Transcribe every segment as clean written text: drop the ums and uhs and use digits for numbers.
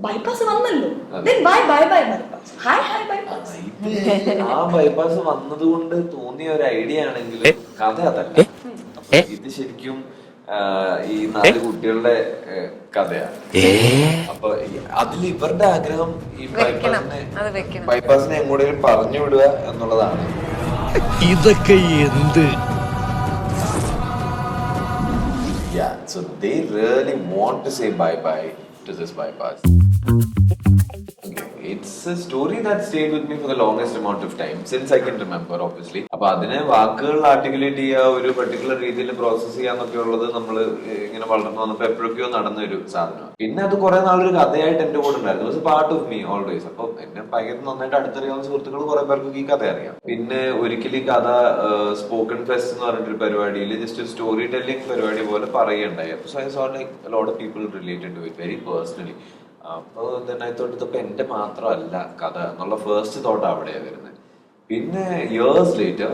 Bypass വന്നല്ലോ, bye bye bye bypass, hi hi bypass. ആ bypass വന്നതുകൊണ്ട് തോന്നിയ ഒരു ഐഡിയ ആണെങ്കിൽ കഥ അതല്ല. ഇത് ശരിക്കും ഈ 4 കുട്ടികളുടെ കഥയാണ്. അപ്പൊ അതിൽ ഇവരുടെ ആഗ്രഹം ഈ ബൈപ്പാസിനെ എങ്ങോട്ടേലും പറഞ്ഞു വിടുക എന്നുള്ളതാണ്. ഇതൊക്കെ എന്ത്? Yeah, so they really want to say bye-bye to this bypass. Okay, it's a story that stayed with me for the longest amount of time, since I can remember, obviously. അപ്പൊ അതിനെ വാക്കുകൾ ആർട്ടിക്കുലേറ്റ് ചെയ്യുക, ഒരു particular രീതിയിൽ process ചെയ്യാന്നൊക്കെ ഉള്ളത് നമ്മൾ ഇങ്ങനെ വളർന്നു വന്നപ്പോ എപ്പോഴൊക്കെയോ നടന്ന ഒരു സാധനം. പിന്നെ അത് കുറെ നാളൊരു കഥയായിട്ട് എന്റെ കൂടെ ഉണ്ടായിരുന്നു. It was part of me always. അപ്പൊ എന്നെ ഭയങ്കര നന്നായിട്ട് അടുത്തറിയാവുന്ന സുഹൃത്തുക്കൾ കുറെ പേർക്ക് ഈ കഥ അറിയാം. പിന്നെ ഒരിക്കലും ഈ കഥ സ്പോക്കൺ ഫെസ്റ്റ് എന്ന് പറഞ്ഞിട്ടൊരു പരിപാടിയിൽ ജസ്റ്റ് ഒരു സ്റ്റോറി ടെല്ലിംഗ് പരിപാടി പോലെ പറയുകയുണ്ടായി. So I saw like a lot of people related to it very personally. അപ്പൊ ഇതിനകത്തോട്ട് എന്റെ മാത്രമല്ല കഥ എന്നുള്ള ഫസ്റ്റ് തോട്ട് അവിടെയാണ് വരുന്നത്. പിന്നെ ഇയേഴ്സ് ലേറ്റർ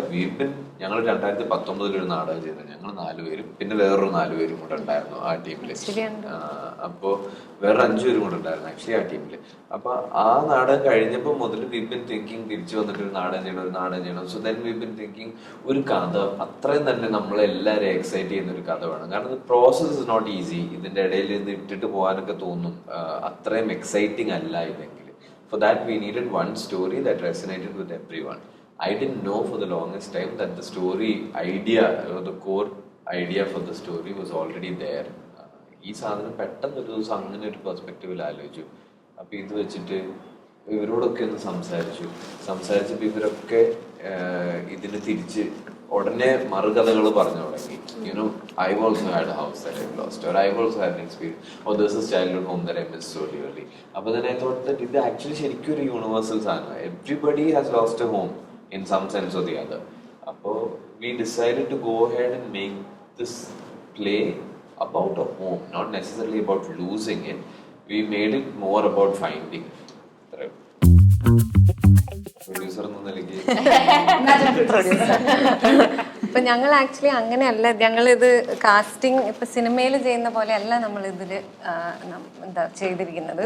ഞങ്ങൾ 2019 ഒരു നാടകം ചെയ്തത്. ഞങ്ങൾ 4 പേരും പിന്നെ വേറൊരു 4 പേരും കൂടെ ഉണ്ടായിരുന്നു ആ ടീമില്. അപ്പോ വേറെ 5 പേരും കൂടെ ഉണ്ടായിരുന്നു ആക്ച്വലി ആ ടീമില്. അപ്പൊ ആ നാടകം കഴിഞ്ഞപ്പോ മുതൽ തിങ്കിങ് തിരിച്ചു വന്നിട്ട് ഒരു നാടകം ചെയ്യണം. സോ ദെൻ തിങ്കിങ് ഒരു കഥ അത്രയും തന്നെ നമ്മളെല്ലാവരും എക്സൈറ്റ് ചെയ്യുന്ന ഒരു കഥ വേണം. കാരണം പ്രോസസ് ഇസ് നോട്ട് ഈസി. ഇതിന്റെ ഇടയിൽ ഇത് ഇട്ടിട്ട് പോകാനൊക്കെ തോന്നും. അത്രയും എക്സൈറ്റിംഗ് അല്ല ഇതെങ്കിൽ. For that we needed one story that resonated with everyone. I didn't know for the longest time that the story idea or the core idea for the story was already there. ഈ സാധനം പെട്ടെന്ന് ഒരു ദിവസം അങ്ങനെ ഒരു പെർസ്പെക്റ്റീവിൽ ആലോചിച്ചു. അപ്പൊ ഇത് വെച്ചിട്ട് ഇവരോടൊക്കെ ഒന്ന് സംസാരിച്ചപ്പോ ഇവരൊക്കെ ഇതിന് തിരിച്ച് ഉടനെ മറുകഥകൾ പറഞ്ഞു തുടങ്ങി. You know, I also had a house that I lost, or I also had an experience, or this is childhood home that I missed so dearly. അപ്പൊ then I thought that ഇത് ആക്ച്വലി ശരിക്കും ഒരു യൂണിവേഴ്സൽ സാധനം. Everybody has lost a home in some sense or the other. അപ്പൊ we decided to go ahead and make this play about a home, not necessarily about losing it. We made it more about finding it. Producer എന്ന നിലയ്ക്ക് ഇപ്പൊ ഞങ്ങൾ actually അങ്ങനെയല്ല. ഞങ്ങളിത് casting ഇപ്പൊ സിനിമയിൽ ചെയ്യുന്ന പോലെ അല്ല നമ്മൾ ഇതില് എന്താ ചെയ്തിരിക്കുന്നത്.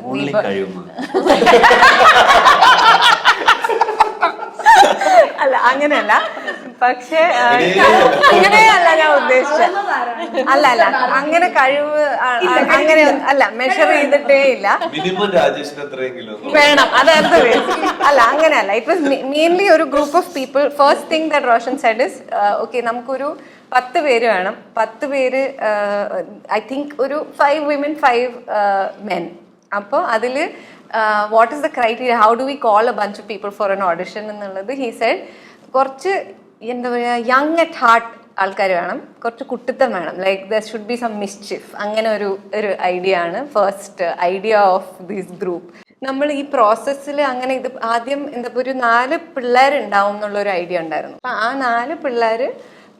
അല്ല അങ്ങനെയല്ല, പക്ഷെ അങ്ങനെയല്ല ഞാൻ ഉദ്ദേശിച്ചത്. അല്ല അങ്ങനെ കഴിവ് അങ്ങനെ അല്ല, മെഷർ ചെയ്തിട്ടേ ഇല്ല. വേണം അതായത് അല്ല അങ്ങനെയല്ല. ഇറ്റ് വാസ് മെയിൻലി ഒരു group of people. First thing that Roshan said is okay, നമുക്കൊരു 10 പേര് വേണം. 10 പേര് ഐ തിങ്ക് ഒരു 5 women 5 men. അപ്പോൾ അതില് what is the criteria, how do we call a bunch of people for an audition എന്നുള്ളത് he said കുറച്ച് എന്താ പറയുക യങ് അറ്റ് ഹാർട്ട് ആൾക്കാർ വേണം, കുറച്ച് കുട്ടിത്തം വേണം, like there should be some mischief. അങ്ങനെ ഒരു ഐഡിയ ആണ് first idea of this group. നമ്മൾ ഈ പ്രോസസ്സിൽ അങ്ങനെ ഇത് ആദ്യം എന്താ ഒരു 4 പിള്ളേരുണ്ടാവും എന്നുള്ളൊരു ഐഡിയ ഉണ്ടായിരുന്നു. അപ്പം ആ 4 പിള്ളേർ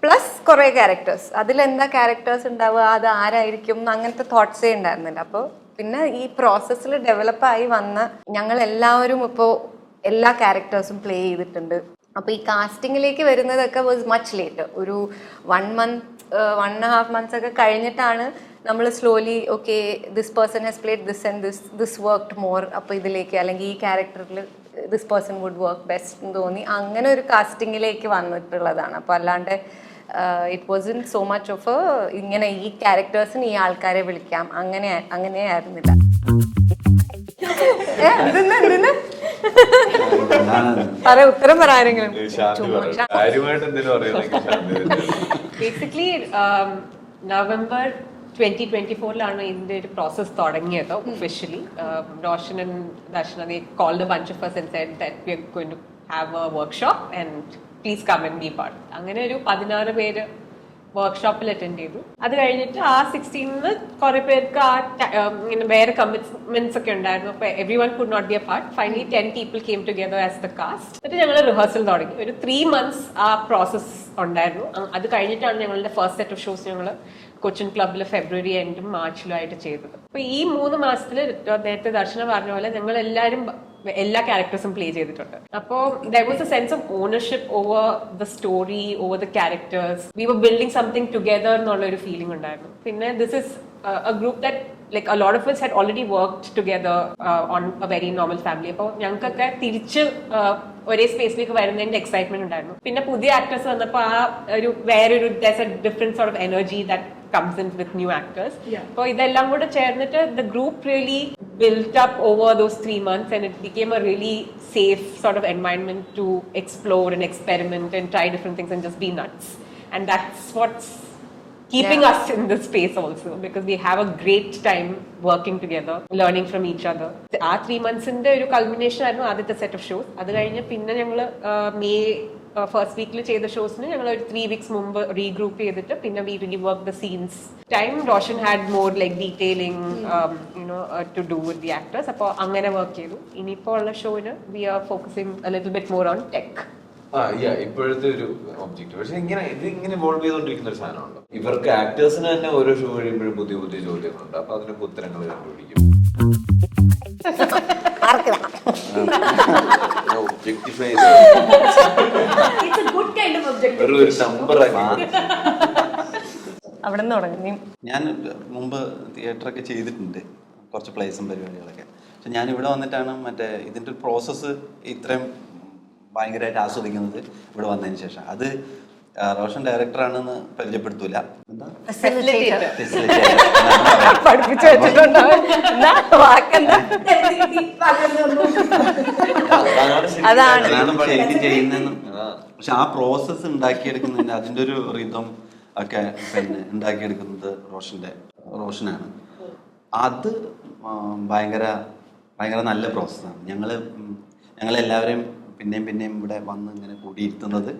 പ്ലസ് കുറേ ക്യാരക്ടേഴ്സ്. അതിലെന്താ ക്യാരക്ടേഴ്സ് ഉണ്ടാവുക, അത് ആരായിരിക്കും, അങ്ങനത്തെ തോട്ട്സേ ഉണ്ടായിരുന്നില്ല. അപ്പോൾ പിന്നെ ഈ പ്രോസസ്സിൽ ഡെവലപ്പായി വന്ന ഞങ്ങൾ എല്ലാവരും ഇപ്പോൾ എല്ലാ ക്യാരക്ടേഴ്സും പ്ലേ ചെയ്തിട്ടുണ്ട്. അപ്പോൾ ഈ കാസ്റ്റിങ്ങിലേക്ക് വരുന്നതൊക്കെ വാസ് മച്ച് ലേറ്റർ. ഒരു 1 month 1.5 months ഒക്കെ കഴിഞ്ഞിട്ടാണ് നമ്മൾ slowly okay this person has played this and this worked more, അപ്പോൾ ഇതിലേക്ക് അല്ലെങ്കിൽ ഈ ക്യാരക്ടറിൽ this person would work best എന്ന് തോന്നി അങ്ങനെ ഒരു കാസ്റ്റിങ്ങിലേക്ക് വന്നിട്ടുള്ളതാണ്. അപ്പോൾ അല്ലാണ്ട് it wasn't so much of ഇങ്ങനെ ഈ ക്യാരക്ടേഴ്സിന് ഈ ആൾക്കാരെ വിളിക്കാം അങ്ങനെയായിരുന്നില്ല. ഉത്തരം പറയാരെങ്കിലും ബേസിക്കലി November 2024 ഇതിന്റെ ഒരു പ്രോസസ് തുടങ്ങിയത് officially. Roshan and Darshana, they called a bunch of us and said that we are going to have a workshop and please come and be part. അങ്ങനെ ഒരു 16 പേര് വർക്ക്ഷോപ്പിൽ അറ്റൻഡ് ചെയ്തു. അത് കഴിഞ്ഞിട്ട് ആ 16 കുറെ പേർക്ക് ഇങ്ങനെ വേറെ കമ്മിറ്റ്മെന്റ്സ് ഒക്കെ ഉണ്ടായിരുന്നു. അപ്പൊ every one could not be a part. Finally 10 people came together as the cast. എന്നിട്ട് ഞങ്ങൾ റിഹേഴ്സൽ തുടങ്ങി. ഒരു 3 months ആ പ്രോസസ് ഉണ്ടായിരുന്നു. അത് കഴിഞ്ഞിട്ടാണ് ഞങ്ങളുടെ ഫസ്റ്റ് സെറ്റ് ഓഫ് ഷോസ് ഞങ്ങൾ കൊച്ചിൻ ക്ലബിൽ ഫെബ്രുവരി എൻഡും മാർച്ചിലും ആയിട്ട് ചെയ്തത്. അപ്പൊ ഈ 3 മാസത്തിൽ നേരത്തെ ദർശന പറഞ്ഞ പോലെ ഞങ്ങൾ എല്ലാവരും എല്ലാ ക്യാരക്ടേഴ്സും പ്ലേ ചെയ്തിട്ടുണ്ട്. അപ്പോൾ there was a sense of ownership over the story, over the characters. We were building something together എന്നുള്ള ഒരു ഫീലിംഗ് ഉണ്ടായിരുന്നു. പിന്നെ this is a group that like a lot of us had already worked together on a very normal family. അപ്പോൾ ഞങ്ങൾക്കൊക്കെ തിരിച്ച് ഒരേ സ്പേസിലേക്ക് വരുന്നതിന്റെ excitement ഉണ്ടായിരുന്നു. പിന്നെ പുതിയ ആക്ടേഴ്സ് വന്നപ്പോൾ ആ ഒരു വേറൊരു different sort of energy that comes in with new actors. അപ്പോൾ ഇതെല്ലാം കൂടെ ചേർന്നിട്ട് the group really built up over those 3 months and it became a really safe sort of environment to explore and experiment and try different things and just be nuts. And that's what's keeping us in this space also, because we have a great time working together, learning from each other. ആ 3 monthsന്റെ ഒരു culmination ആയിരുന്നു ആദ്യത്തെ set of shows. അത് കഴിഞ്ഞ് പിന്നെ ഞങ്ങൾ May first വീക്കിൽ ചെയ്ത ഷോസിന് ഞങ്ങൾ ഒരു 3 weeks മുമ്പ് റീഗ്രൂപ്പ് ചെയ്തിട്ട് പിന്നെ we really work the scenes time. Roshan had more like detailing to do with the actors. അപ്പോൾ അങ്ങനെ വർക്ക് ചെയ്തു. ഇനിയിപ്പോൾ ഉള്ള ഷോയിന് we are focusing a little bit more on tech. ഇപ്പോഴത്തെ ഒരു ഒബ്ജക്റ്റ്. പക്ഷെ ഇങ്ങനെ ഇവോൾവ് ചെയ്തുകൊണ്ടിരിക്കുന്ന ഒരു സാധനമുണ്ടോ? ഇവർക്ക് ആക്ടേഴ്സിന് തന്നെ ഓരോ ഷോ കഴിയുമ്പോഴും പുതിയ പുതിയ ചോദ്യങ്ങളുണ്ട്. അപ്പൊ അതിനൊക്കെ ഉത്തരങ്ങൾ കണ്ടുപിടിക്കും. Objectify It's a good kind of objective. ഒരു നമ്പറാക്കി അവിടെ നിന്ന് തുടങ്ങി. ഞാൻ മുമ്പ് തിയേറ്ററൊക്കെ ചെയ്തിട്ടുണ്ട്, കുറച്ച് പ്ലേസും പരിപാടികളൊക്കെ. പക്ഷെ ഞാൻ ഇവിടെ വന്നിട്ടാണ് മറ്റേ ഇതിൻ്റെ ഒരു പ്രോസസ്സ് ഇത്രയും ഭയങ്കരമായിട്ട് ആസ്വദിക്കുന്നത് ഇവിടെ വന്നതിന് ശേഷം. അത് റോഷൻ ഡയറക്ടറാണെന്ന് പരിചയപ്പെടുത്തൂല, പഠിപ്പിച്ചു വെച്ചിട്ടുണ്ടോ അതാണ് ശരിക്കും ചെയ്യുന്നതെന്നും. പക്ഷെ ആ പ്രോസസ്സ് ഉണ്ടാക്കിയെടുക്കുന്നതിന് അതിൻ്റെ ഒരു റിതം ഒക്കെ പിന്നെ ഉണ്ടാക്കിയെടുക്കുന്നത് റോഷനാണ്. അത് ഭയങ്കര ഭയങ്കര നല്ല പ്രോസസ്സാണ്. ഞങ്ങളെല്ലാവരെയും പിന്നെയും ഇവിടെ വന്ന് ഇങ്ങനെ കൂടിയിരുത്തുന്നത്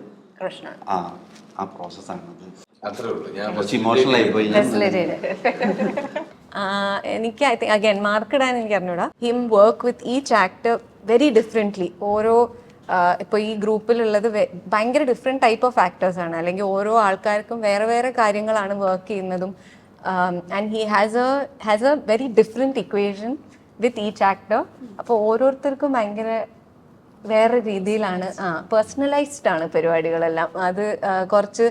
ആ പ്രോസസ്സാണത്. അത്രേ ഉള്ളൂ. ഞാൻ കുറച്ച് ഇമോഷണൽ ആയി പോയി. എനിക്ക് ഐ തിങ്ക് അഗൈൻ മാർക്ക് ഇടാൻ എനിക്ക് അറിഞ്ഞൂടാ. Him work with each actor very differently. ഓരോ ഇപ്പോൾ ഈ ഗ്രൂപ്പിലുള്ളത് ഭയങ്കര ഡിഫറെൻറ്റ് ടൈപ്പ് ഓഫ് ആക്ടേഴ്സ് ആണ്, അല്ലെങ്കിൽ ഓരോ ആൾക്കാർക്കും വേറെ വേറെ കാര്യങ്ങളാണ് വർക്ക് ചെയ്യുന്നതും. And he has A very different equation with each actor. അപ്പോൾ ഓരോരുത്തർക്കും ഭയങ്കര വേറെ രീതിയിലാണ് പേഴ്സണലൈസ്ഡ് ആണ് പരിപാടികളെല്ലാം. അത് കുറച്ച്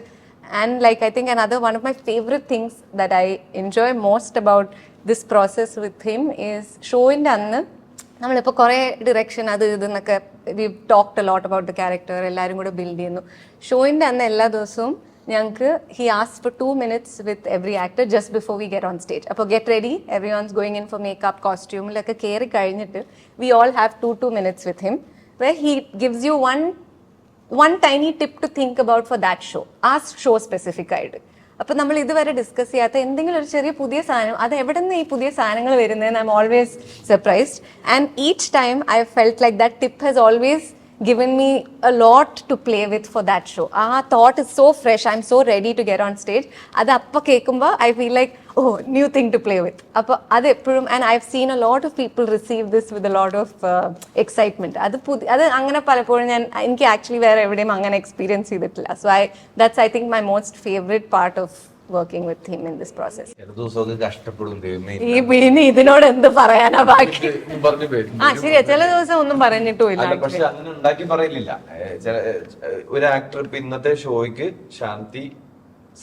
and like I think another one of my favorite things that I enjoy most about this process with him is ഷോയിൻ്റെ അന്ന് നമ്മളിപ്പോൾ കുറേ ഡിറക്ഷൻ അത് ഇതെന്നൊക്കെ we talked a lot about the character, എല്ലാവരും കൂടെ ബിൽഡ് ചെയ്യുന്നു. ഷോയിൻ്റെ അന്ന് എല്ലാ ദിവസവും ഞങ്ങൾക്ക് he asked for 2 minutes with every actor just before we get on stage. അപ്പോൾ get ready, everyone's going in for makeup, കോസ്റ്റ്യൂമിലൊക്കെ കയറി കഴിഞ്ഞിട്ട് we all have 2 minutes with him where he gives you one tiny tip to think about for that show, ആ show specific ആയിട്ട്. അപ്പം നമ്മൾ ഇതുവരെ discuss ചെയ്യാത്ത എന്തെങ്കിലും ഒരു ചെറിയ പുതിയ സാധനം, അത് എവിടെ നിന്ന് ഈ പുതിയ സാധനങ്ങൾ വരുന്നതെന്ന് I M always surprised. And each time I felt like that tip has always given me a lot to play with for that show. Thought is so fresh, I'm so ready to get on stage. Adu appa kekkumba I feel like new thing to play with. Appo adu eppozhum, and I've seen a lot of people receive this with a lot of excitement. Adu angana palappozhum enki actually vera evideyum angana experience cheyidilla. So that's I think my most favorite part of working with him in this process. ദിവസമൊക്കെ കഷ്ടപ്പെടും ഈ പിന്നെ ഇതിനോട് എന്ത് പറയാനാ ബാക്കി? പറഞ്ഞു പോയി. ശരിയാ, ചില ദിവസം ഒന്നും പറഞ്ഞിട്ടുമില്ല. പക്ഷെ അങ്ങനെ ഉണ്ടാക്കി പറയില്ല. ഒരു ആക്ടർ ഇപ്പൊ ഇന്നത്തെ ഷോയ്ക്ക് ശാന്തി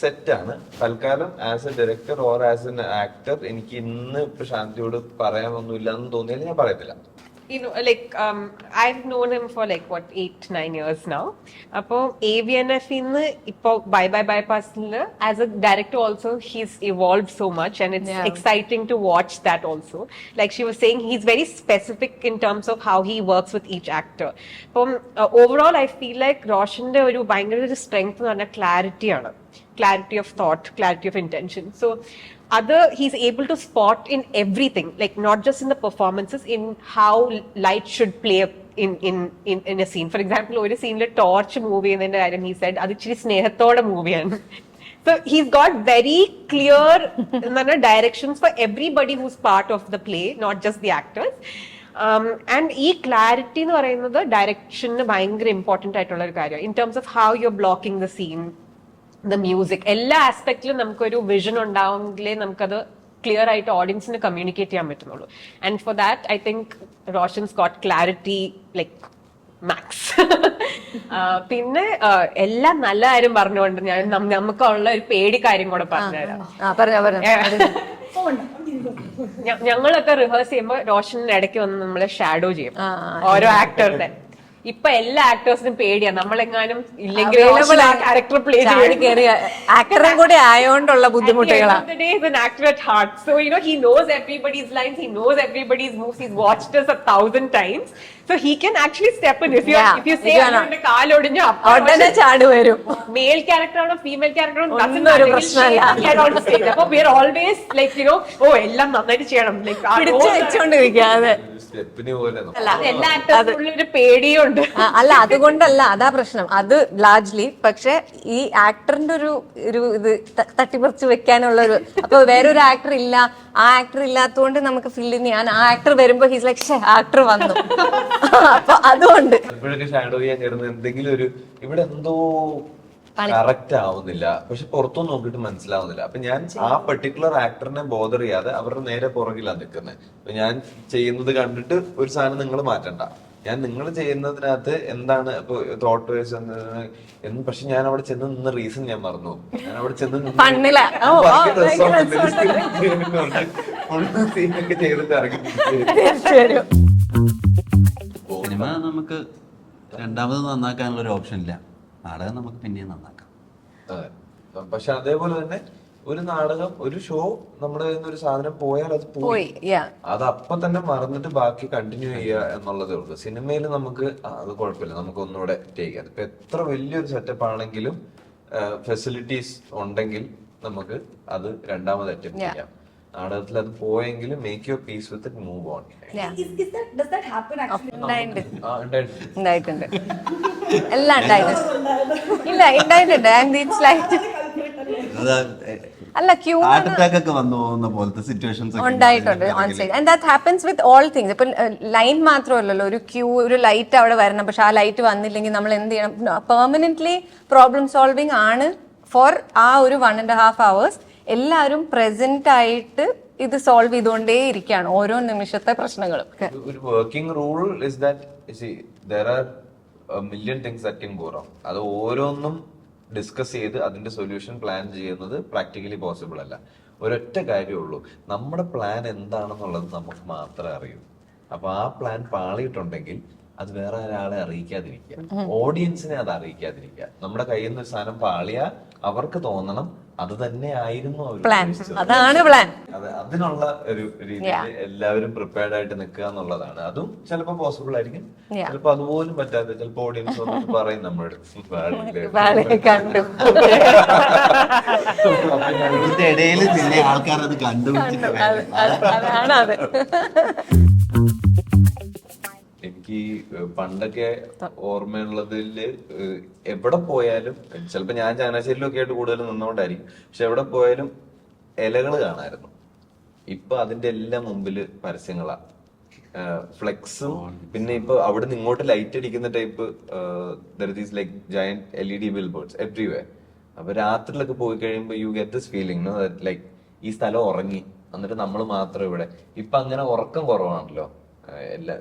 സെറ്റ് ആണ്. തൽക്കാലം as A director or as an actor എനിക്ക് ഇന്ന് ഇപ്പൊ ശാന്തിയോട് പറയാനൊന്നുമില്ല എന്ന് തോന്നിയാൽ ഞാൻ പറയത്തില്ല. Like I've known him for like 8-9 years now. Appo AVNF innu ippo Bye Bye Bypass as a director also he's evolved so much, and it's exciting to watch that also. Like she was saying, he's very specific in terms of how he works with each actor. Overall I feel like Roshan's oru bhayangara strength nu പറഞ്ഞ clarity ആണ്. Clarity of thought, clarity of intention. So he's able to spot in everything, like not just in the performances, in how light should play in a scene. For example, ഒരു സീനിൽ torch move ചെയ്യുന്നതിന്റെ കാര്യം he said അത് ഇച്ചിരി സ്നേഹത്തോടെ move ചെയ്യാണ്. So he's got very clear directions for everybody who's part of the play, not just the actors. And ഈ clarity എന്ന് പറയുന്നത് ഡയറക്ഷന് ഭയങ്കര ഇമ്പോർട്ടന്റ് ആയിട്ടുള്ള ഒരു കാര്യം. In terms of how you're blocking the scene, the music, എല്ലാ ആസ്പെക്റ്റിലും നമുക്കൊരു vision ഉണ്ടാവുമെങ്കിലേ നമുക്കത് ക്ലിയർ ആയിട്ട് ഓഡിയൻസിന് കമ്മ്യൂണിക്കേറ്റ് ചെയ്യാൻ പറ്റുന്നുള്ളൂ. And for that I think Roshan's got clarity like max. പിന്നെ എല്ലാം നല്ല കാര്യം പറഞ്ഞുകൊണ്ട് ഞാൻ നമുക്കുള്ള ഒരു പേടി കാര്യം കൂടെ പറഞ്ഞുതരാം. ഞങ്ങളൊക്കെ റിഹേഴ്സ് ചെയ്യുമ്പോൾ റോഷനിന് ഇടയ്ക്ക് വന്ന് നമ്മളെ ഷാഡോ ചെയ്യും ഓരോ ആക്ടറുടെ. ഇപ്പൊ എല്ലാ ആക്ടേഴ്സിനും പേടിയാ നമ്മളെങ്ങാനും ഇല്ലെങ്കിൽ ക്യാരക്ടർ പ്ലേ ആക്ടറും കൂടെ ആയോണ്ടുള്ള ബുദ്ധിമുട്ടുകളാണ്. actor at heart, so he knows everybody's lines, he knows everybody's moves, he's watched us 1,000 times, so he can actually step in. If you say കാലൊടിഞ്ഞു ഉടനെ ചാടി വരും. മെയിൽ ക്യാരക്ടർ ആണോ ഫീമെയിൽ ക്യാരക്ടർ ആണോ ഒന്നൊരു പ്രശ്നമില്ല. അപ്പൊ we are always like എല്ലാം നന്നായിട്ട് ചെയ്യണം, പിടിച്ചു വെച്ചോണ്ടിരിക്കാതെ. എല്ലാ ആക്ടേഴ്സിനും ഒരു പേടിയുണ്ട്. അല്ല അതുകൊണ്ടല്ല, അതാ പ്രശ്നം. അത് ലാർജ്ലി. പക്ഷെ ഈ ആക്ടറിന്റെ ഒരു ഇത് തട്ടിപ്പറിച്ച് വെക്കാനുള്ള ഒരു, അപ്പൊ വേറൊരു ആക്ടർ ഇല്ല, ആ ആക്ടർ ഇല്ലാത്തതുകൊണ്ട് നമുക്ക് ഫീൽ ചെയ്യാൻ, ആ ആക്ടർ വരുമ്പോ ഹീസ് ലൈക്ക് ആക്ടർ വന്നു. അപ്പൊ അതുകൊണ്ട് എപ്പോഴൊക്കെ ഷാഡോ ചെയ്യാൻ കയറുന്ന എന്തെങ്കിലും ഒരു ഇവിടെ എന്തോ കറക്റ്റ് ആവുന്നില്ല, പക്ഷെ പുറത്തൊന്നും നോക്കിയിട്ട് മനസ്സിലാവുന്നില്ല. അപ്പൊ ഞാൻ ആ പെർട്ടിക്കുലർ ആക്ടറിനെ ബോധർ ചെയ്യാതെ അവരുടെ നേരെ പുറകിലാണ് നിൽക്കുന്നത്. അപ്പൊ ഞാൻ ചെയ്യുന്നത് കണ്ടിട്ട് ഒരു സാധനം നിങ്ങൾ മാറ്റണ്ട, ഞാൻ നിങ്ങൾ ചെയ്യുന്നതിനകത്ത് എന്താണ് ഇപ്പൊ തോട്ട് വൈസ് എന്ന്. പക്ഷെ ഞാൻ അവിടെ ചെന്ന് നിന്ന റീസൺ ഞാൻ മറന്നു. ഞാൻ അവിടെ ചെന്ന് ചെയ്തിട്ട് ഇറങ്ങി. സിനിമ നമുക്ക് രണ്ടാമത് നന്നാക്കാനുള്ള ഒരു ഓപ്ഷൻ ഇല്ല, നാടകം നമുക്ക് പിന്നെയും നന്നാക്കാം. അതെ, പക്ഷെ അതേപോലെ തന്നെ ഒരു നാടകം, ഒരു ഷോ നമ്മുടെ ഒരു സാധനം പോയാൽ അത് പോയി, അത് അപ്പൊ തന്നെ മറന്നിട്ട് ബാക്കി കണ്ടിന്യൂ ചെയ്യുക എന്നുള്ളതേ ഉള്ളൂ. സിനിമയിൽ നമുക്ക് അത് കുഴപ്പമില്ല, നമുക്ക് ഒന്നുകൂടെ ടേക്ക് ചെയ്യാം. ഇപ്പൊ എത്ര വലിയൊരു സെറ്റപ്പ് ആണെങ്കിലും ഫെസിലിറ്റീസ് ഉണ്ടെങ്കിൽ നമുക്ക് അത് രണ്ടാമത് അറ്റംപ്റ്റ് ചെയ്യാം. നാടകത്തിൽ അത് പോയെങ്കിലും make your piece with it, move on. Does that happen actually? ഉണ്ടായിട്ടുണ്ട്. എല്ലാം ഉണ്ടായിട്ടുണ്ട്. ഇല്ല ഉണ്ടായിട്ടുണ്ട്. ആൻഡ് ഇറ്റ്സ് ലൈക്ക് അല്ല ക്യൂ ഹാർട്ട് അറ്റാക്ക് ഒക്കെ വന്നു പോകുന്ന പോലത്തെ സിറ്റുവേഷൻസ് ഉണ്ടായിട്ടുണ്ട് on stage. And that happens with all things. ഇപ്പൊ ലൈൻ മാത്രമല്ലല്ലോ, ഒരു ക്യൂ, ഒരു ലൈറ്റ് അവിടെ വരണം, പക്ഷെ ആ ലൈറ്റ് വന്നില്ലെങ്കിൽ നമ്മൾ എന്ത് ചെയ്യണം? പെർമനന്റ്ലി പ്രോബ്ലം സോൾവിങ് ആണ് ഫോർ ആ ഒരു 1.5 hours. എല്ലാവരും പ്രസന്റ് ആയിട്ട് ഇത് സോൾവ് ചെയ്തുകൊണ്ടേ ഇരിക്കുകയാണ് ഓരോ നിമിഷത്തെ പ്രശ്നങ്ങളും. ഒരു working rule is that there are a million things that can go wrong. അത് ഓരോന്നും ഡിസ്കസ് ചെയ്ത് അതിന്റെ സൊല്യൂഷൻ പ്ലാൻ ചെയ്യുന്നത് പ്രാക്ടിക്കലി പോസിബിൾ അല്ല. ഒരൊറ്റ കാര്യമുള്ളൂ, നമ്മുടെ പ്ലാൻ എന്താണെന്നുള്ളത് നമുക്ക് മാത്രമേ അറിയൂ. അപ്പൊ ആ പ്ലാൻ പാളിയിട്ടുണ്ടെങ്കിൽ അത് വേറെ ഒരാളെ അറിയിക്കാതിരിക്കുക, ഓഡിയൻസിനെ അത് അറിയിക്കാതിരിക്കുക. നമ്മുടെ കയ്യിൽ നിന്ന് ഒരു സാധനം പാളിയാ അവർക്ക് തോന്നണം അത് തന്നെ ആയിരുന്നു അതാണ് പ്ലാൻ. അതിനുള്ള ഒരു രീതിയിൽ എല്ലാവരും പ്രിപ്പയർഡ് ആയിട്ട് നിൽക്കുക എന്നുള്ളതാണ്. അതും ചിലപ്പോൾ പോസിബിൾ ആയിരിക്കും, ചിലപ്പോൾ അതുപോലും പറ്റാതെ, ചിലപ്പോൾ ഓഡിയൻസ് വന്നിട്ട് പറയും നമ്മുടെ ഇതിന്റെ ഇടയിൽ പിന്നെ ആൾക്കാർ അത് കണ്ടുപിടിച്ചിട്ട്. എനിക്ക് പണ്ടൊക്കെ ഓർമ്മയുള്ളതില് എവിടെ പോയാലും, ചിലപ്പോ ഞാൻ ചങ്ങനാശ്ശേരിയിലൊക്കെ ആയിട്ട് കൂടുതൽ നിന്നുകൊണ്ടായിരിക്കും, പക്ഷെ എവിടെ പോയാലും ഇലകൾ കാണായിരുന്നു. ഇപ്പൊ അതിന്റെ എല്ലാം മുമ്പില് പരസ്യങ്ങളാ, ഫ്ലെക്സും. പിന്നെ ഇപ്പൊ അവിടെ നിന്ന് ഇങ്ങോട്ട് ലൈറ്റ് അടിക്കുന്ന type like giant LED billboards everywhere. അപ്പൊ രാത്രിയിലൊക്കെ പോയി കഴിയുമ്പോൾ you get this feeling like ഈ സ്ഥലം ഉറങ്ങി, എന്നിട്ട് നമ്മൾ മാത്രം ഇവിടെ. ഇപ്പൊ അങ്ങനെ ഉറക്കം കുറവാണല്ലോ.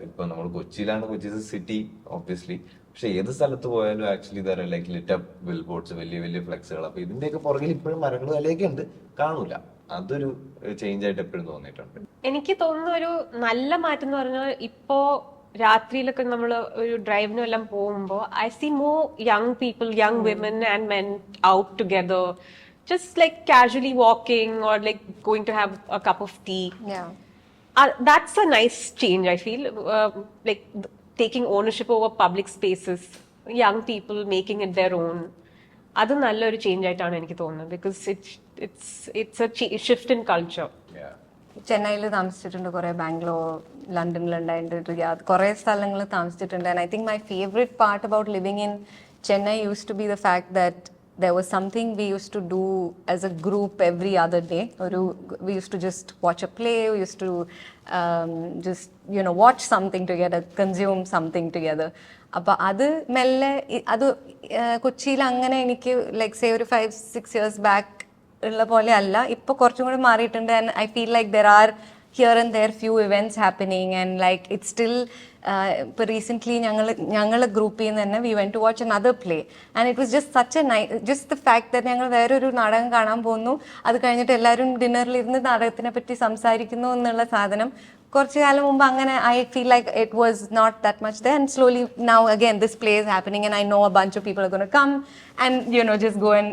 ഇപ്പൊ നമ്മൾ കൊച്ചിയിലാണ്, കൊച്ചി സിറ്റി ഓബ്വിയസ്ലി, പക്ഷെ ഏത് സ്ഥലത്ത് പോയാലും ആക്ച്വലി ഇതാ like lit up billboards, വലിയ വലിയ ഫ്ലെക്സുകൾ. അപ്പൊ ഇതിന്റെയൊക്കെ പുറകിൽ ഇപ്പോഴും മരങ്ങൾ വിലയൊക്കെ ഉണ്ട്, കാണൂല. അതൊരു ചേഞ്ച് ആയിട്ട് എപ്പോഴും തോന്നിയിട്ടുണ്ട്. എനിക്ക് തോന്നുന്ന ഒരു നല്ല മാറ്റം എന്ന് പറഞ്ഞാൽ, ഇപ്പോ രാത്രിയിലൊക്കെ നമ്മൾ ഒരു ഡ്രൈവിനും എല്ലാം പോകുമ്പോൾ I see more young people, young women and men out together, just like casually walking or like going to have a cup of tea. That's a nice change, I feel. Like taking ownership over public spaces, young people making it their own. Adu nalloru change aayittaan enakku thonunnu, because it's a shift in culture. ചെന്നൈയിൽ താമസിച്ചിട്ടുണ്ട്, കുറെ ബാംഗ്ലൂർ, ലണ്ടനിലുണ്ടായിട്ട് കുറെ സ്ഥലങ്ങളിൽ താമസിച്ചിട്ടുണ്ട്. And I think my favourite part about living in Chennai used to be the fact that there was something we used to do as a group every other day. We used to just watch a play, we used to just watch something together, consume something together. അപ്പോൾ അത് മെല്ലെ അത് കൊച്ചിയിൽ അങ്ങനെ എനിക്ക് like say ഒരു 5-6 years back ഉള്ള പോലെ അല്ല, ഇപ്പോൾ കുറച്ചും കൂടി മാറിയിട്ടുണ്ട്. And I feel like there are here and there few events happening, and like it's still ഇപ്പോൾ റീസെൻ്റ്ലി ഞങ്ങൾ ഗ്രൂപ്പിൽ നിന്ന് തന്നെ we went to watch another play, and it was just such a nice, just the fact that ഞങ്ങൾ വേറൊരു നാടകം കാണാൻ പോകുന്നു, അത് കഴിഞ്ഞിട്ട് എല്ലാവരും ഡിന്നറിലിരുന്ന് നാടകത്തിനെ പറ്റി സംസാരിക്കുന്നു എന്നുള്ള സാധനം കുറച്ച് കാലം മുമ്പ് അങ്ങനെ I feel like it was not that much then. And slowly now again this play is happening and I know a bunch of people are gonna come and you know just go and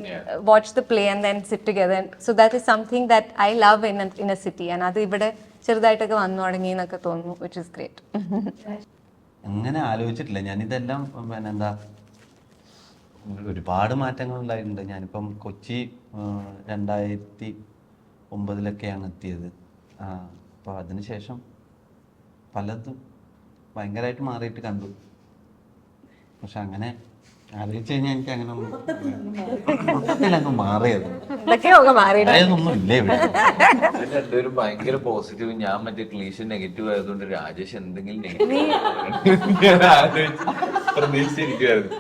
watch the play and then sit together. So that is something that I love in a city, and അത് ഇവിടെ ചെറുതായിട്ടൊക്കെ വന്നു തുടങ്ങി എന്നൊക്കെ തോന്നുന്നു, which is great. അങ്ങനെ ആലോചിച്ചിട്ടില്ല ഞാനിതെല്ലാം. പിന്നെ എന്താ, ഒരുപാട് മാറ്റങ്ങൾ ഉണ്ടായിട്ടുണ്ട്. ഞാനിപ്പം കൊച്ചി 2009 എത്തിയത്. അപ്പോൾ അതിനുശേഷം പലതും ഭയങ്കരമായിട്ട് മാറിയിട്ട് കണ്ടു. പക്ഷെ അങ്ങനെ ആലോചിച്ച് കഴിഞ്ഞാൽ എനിക്ക് അങ്ങനെ മൊത്തത്തിലങ്ങ് മാറിയത് അതൊന്നും ഇല്ല ഇവിടെ. രണ്ടുപേരും ഭയങ്കര പോസിറ്റീവ്, ഞാൻ മറ്റേ ക്ലീഷ നെഗറ്റീവ് ആയതുകൊണ്ട് രാജേഷ് എന്തെങ്കിലും പ്രതീക്ഷിച്ചിരിക്കുവായിരുന്നു.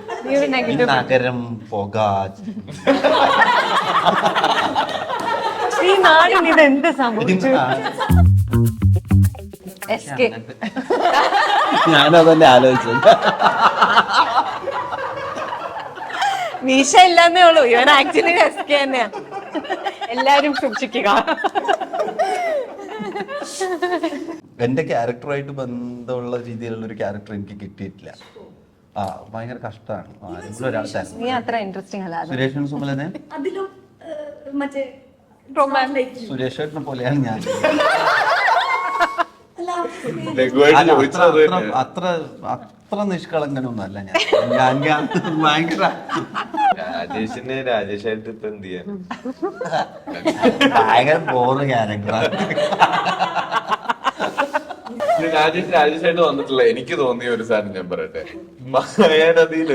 നഗരം, പുക, ഈ നാടിന് ഇതെന്ത് സംഭവിച്ചു? ഞാനതന്നെ ആലോചിച്ചത്. മീശ ഇല്ലാന്നേ ഉള്ളൂ, ഇവൻ ആക്ച്വലി എസ്കെ തന്നെയാ. എല്ലാരും സൂക്ഷിക്കുക. എന്റെ ക്യാരക്ടറായിട്ട് ബന്ധമുള്ള രീതിയിലുള്ള ഒരു ക്യാരക്ടർ എനിക്ക് കിട്ടിയിട്ടില്ല. ഭയങ്കര കഷ്ടമാണ്. നീ അത്ര ഇൻട്രസ്റ്റിംഗ് അല്ല. സുരേഷിനും സുമലനെ അതിലും മറ്റേ സുരേഷ് ഏട്ടനെ പോലെയാണ് ഞാൻ. അത്ര നിഷ്കളങ്കനൊന്നും അല്ല ഞാൻ. ഭയങ്കര രാജേഷായിട്ട് ഇപ്പൊ എന്ത് ചെയ്യാൻ? ഭയങ്കര ബോറ് ക്യാരക്ടറാണ്. രാജേഷായിട്ട് വന്നിട്ടില്ല. എനിക്ക് തോന്നിയ ഒരു സാധനം ഞാൻ പറയട്ടെ, മായാനദിയിൽ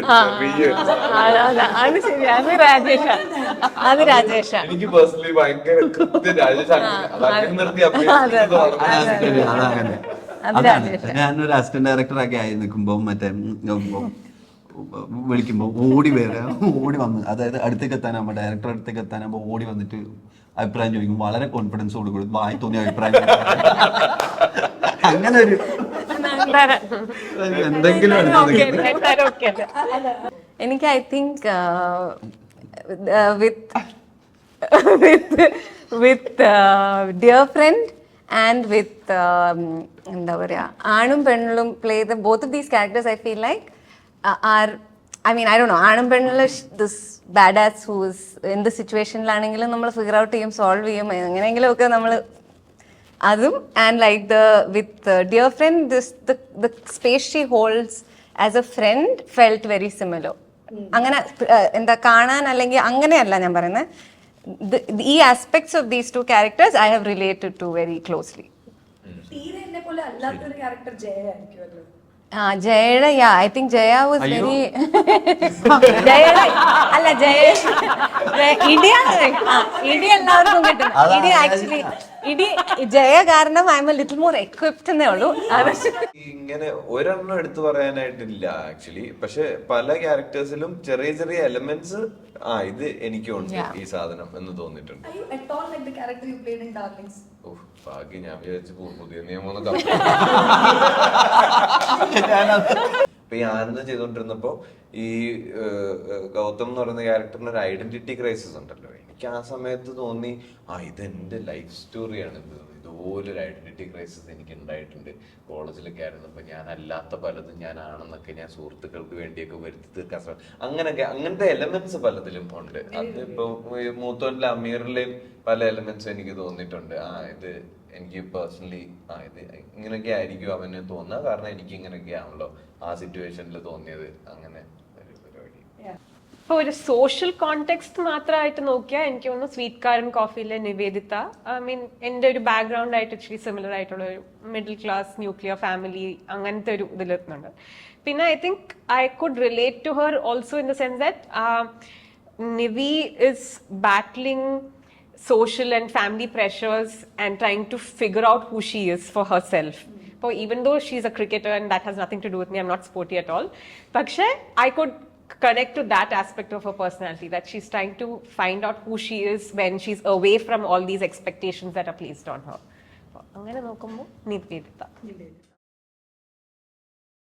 എനിക്ക് പേഴ്സണലി ഭയങ്കര രാജേഷ് നിർത്തി ഞാനൊരു അസിസ്റ്റന്റ് ഡയറക്ടറൊക്കെ ആയി നിൽക്കുമ്പോ മറ്റേ വിളിക്കുമ്പോ ഓടി വന്ന്, അതായത് അടുത്തേക്ക് എത്താനാകുമ്പോ ഡയറക്ടർ അടുത്തേക്ക് എത്താനാകുമ്പോ ഓടി വന്നിട്ട് അഭിപ്രായം ചോദിക്കും. വളരെ കോൺഫിഡൻസോട് കൂടി വായി തോന്നിയ അഭിപ്രായം. അങ്ങനെ ഒരു എന്തെങ്കിലും എനിക്ക് I think with dear friend and with എന്താ പറയുക, ആണും പെണ്ണും play the both of these characters I feel like are, I mean, I don't know, ആണും പെണ്ണുള്ള this badass who's in the സിറ്റുവേഷനിലാണെങ്കിലും നമ്മൾ ഫിഗർ ഔട്ട് ചെയ്യും, സോൾവ് ചെയ്യും, എങ്ങനെയെങ്കിലും ഒക്കെ നമ്മൾ അതും. And like with dear front the space she holds as a friend felt very similar. അങ്ങനെ എന്താ കാണാൻ, അല്ലെങ്കിൽ അങ്ങനെയല്ല ഞാൻ പറയുന്നത്, ഈ aspects of these two characters I have related to very closely. തീരെ എന്നെ പോലെ അല്ലാത്തൊരു ക്യാരക്ടർ ജയായിരിക്കുമല്ലോ. ജയയുടെ I think Jaya was very ജയയുടെ അല്ല ഇടി എല്ലാവർക്കും കിട്ടും. ഇടി ആക്ച്വലി ജയ കാരണം I am a little more equipped എന്നേ ഉള്ളൂ. ഇങ്ങനെ ഒരെണ്ണം എടുത്തു പറയാനായിട്ടില്ല ആക്ച്വലി. പക്ഷെ പല ക്യാരക്ടേഴ്സിലും ചെറിയ ചെറിയ എലമെന്റ്സ് ഇത് എനിക്കുണ്ട് ഈ സാധനം എന്ന് തോന്നിയിട്ടുണ്ട്. ഭാഗ്യം, ഞാൻ വിചാരിച്ചു പുതിയ നിയമം ഇപ്പൊ ഈ ആനന്ദം ചെയ്തോണ്ടിരുന്നപ്പോ ഈ ഗൗതം എന്ന് പറയുന്ന ക്യാരക്ടറിന് ഒരു ഐഡന്റിറ്റി ക്രൈസിസ് ഉണ്ടല്ലോ. എനിക്ക് ആ സമയത്ത് തോന്നി ഇതെന്റെ ലൈഫ് സ്റ്റോറിയാണ്. ഇതുപോലൊരു ഐഡന്റിറ്റി ക്രൈസിസ് എനിക്ക് ഉണ്ടായിട്ടുണ്ട് കോളേജിലൊക്കെ ആയിരുന്നപ്പോ. ഞാൻ അല്ലാത്ത പലതും ഞാനാണെന്നൊക്കെ ഞാൻ സുഹൃത്തുക്കൾക്ക് വേണ്ടിയൊക്കെ വരുത്തി തീർക്കാൻ ശ്രമിക്കും. അങ്ങനത്തെ എലമെന്റ്സ് പലതിലും ഉണ്ട്. അതിപ്പോ മൂത്തോനിലെ അമീറിലെയും പല എലമെന്റ്സും എനിക്ക് തോന്നിയിട്ടുണ്ട്. ഇത് എനിക്ക് പേഴ്സണലി ഇത് ഇങ്ങനെയൊക്കെ ആയിരിക്കും അവന് തോന്നുക, കാരണം എനിക്ക് ഇങ്ങനെയൊക്കെ ആണല്ലോ ആ സിറ്റുവേഷനിൽ തോന്നിയത്. അങ്ങനെ ഒരു പരിപാടി. ഇപ്പൊ ഒരു സോഷ്യൽ കോണ്ടെക്സ്റ്റ് മാത്രമായിട്ട് നോക്കിയാൽ എനിക്ക് തോന്നുന്നു സ്വീറ്റ് കാരൻ കോഫിയിലെ നിവേദിത, ഐ മീൻ എൻ്റെ ഒരു ബാക്ക്ഗ്രൗണ്ട് ആയിട്ട് ഇച്ചിരി സിമിലർ ആയിട്ടുള്ള ഒരു മിഡിൽ ക്ലാസ് ന്യൂക്ലിയർ ഫാമിലി അങ്ങനത്തെ ഒരു ഇതിലെത്തുന്നുണ്ട്. പിന്നെ I think I could relate to her also in the sense that Nivi is battling social and family pressures and trying to figure out who she is for herself. So even though she's a cricketer and that has nothing to do with me, I'm not sporty at all, പക്ഷേ I could connect to that aspect of her personality, that she's trying to find out who she is when she's away from all these expectations that are placed on her. അങ്ങനെ നോക്കുമ്പോൾ നിവേദിത